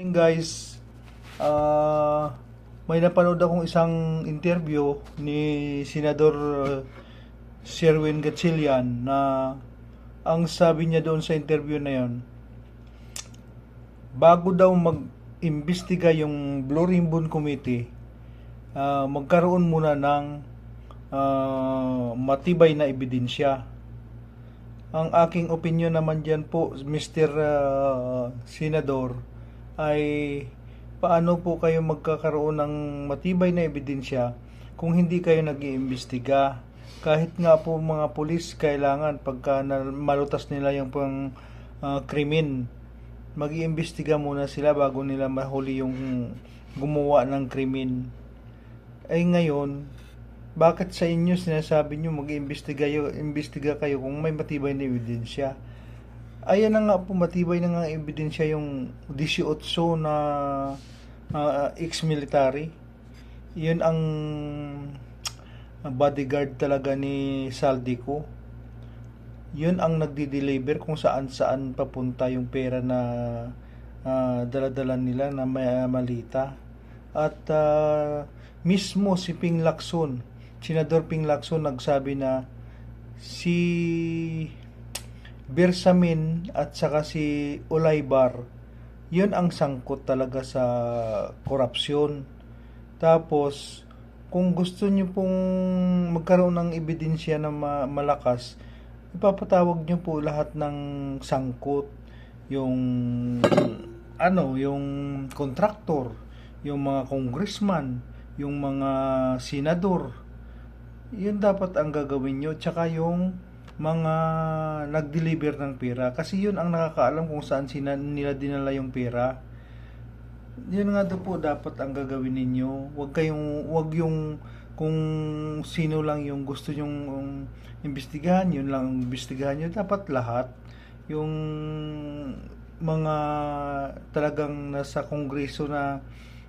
Guys, may napanood akong isang interview ni Senador Sherwin Gatchalian na ang sabi niya doon sa interview na yon, bago daw mag-imbestiga yung Blue Ribbon Committee, magkaroon muna ng matibay na ebidensya. Ang aking opinion naman dyan po, Mr. Senador, ay paano po kayo magkakaroon ng matibay na ebidensya kung hindi kayo nag-iimbestiga? Kahit nga po mga pulis, kailangan pagka malutas nila yung pang krimen, mag-iimbestiga muna sila bago nila mahuli yung gumawa ng krimen. Ay ngayon, bakit sa inyo sinasabi nyo mag-iimbestiga kayo kung may matibay na ebidensya? Ayan na nga po, matibay na nga ebidensya yung 18 na ex-military. Yun ang bodyguard talaga ni Saldico. Yun ang nagdi-deliver kung saan-saan papunta yung pera na dala-dala nila na malita. At mismo si Ping Lacson, Senador Ping Lacson, nagsabi na si Bersamin at saka si Olaybar, yun ang sangkot talaga sa korupsyon. Tapos, kung gusto nyo pong magkaroon ng ebidensya na malakas, ipapatawag nyo po lahat ng sangkot. Yung yung kontraktor, yung mga congressman, yung mga senador. Yun dapat ang gagawin nyo. Tsaka yung mga nag-deliver ng pera. Kasi yun ang nakakaalam kung saan nila dinala yung pera. Yun nga po dapat ang gagawin ninyo. Wag yung kung sino lang yung gusto nyong imbestigahan, yun lang ang imbestigahan nyo. Dapat lahat. Yung mga talagang nasa kongreso na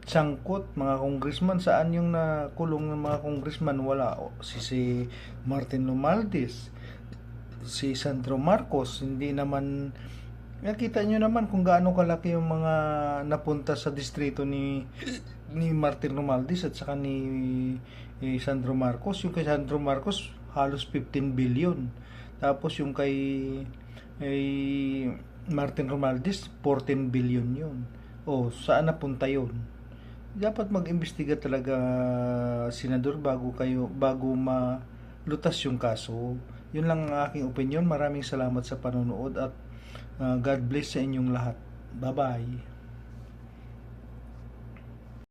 sangkot, mga congressman, saan yung nakulong ng mga congressman? Wala. Si Martin Romualdez, si Sandro Marcos, hindi naman. Nakita nyo naman kung gaano kalaki yung mga napunta sa distrito ni Martin Romualdez at saka ni Sandro Marcos. Yung kay Sandro Marcos halos 15 billion. Tapos yung kay Martin Romualdez 14 billion yun. Saan napunta yun? Dapat mag-imbestiga talaga, senador, bago malutas yung kaso. Yun lang ang aking opinion. Maraming salamat sa panonood at God bless sa inyong lahat. Bye-bye.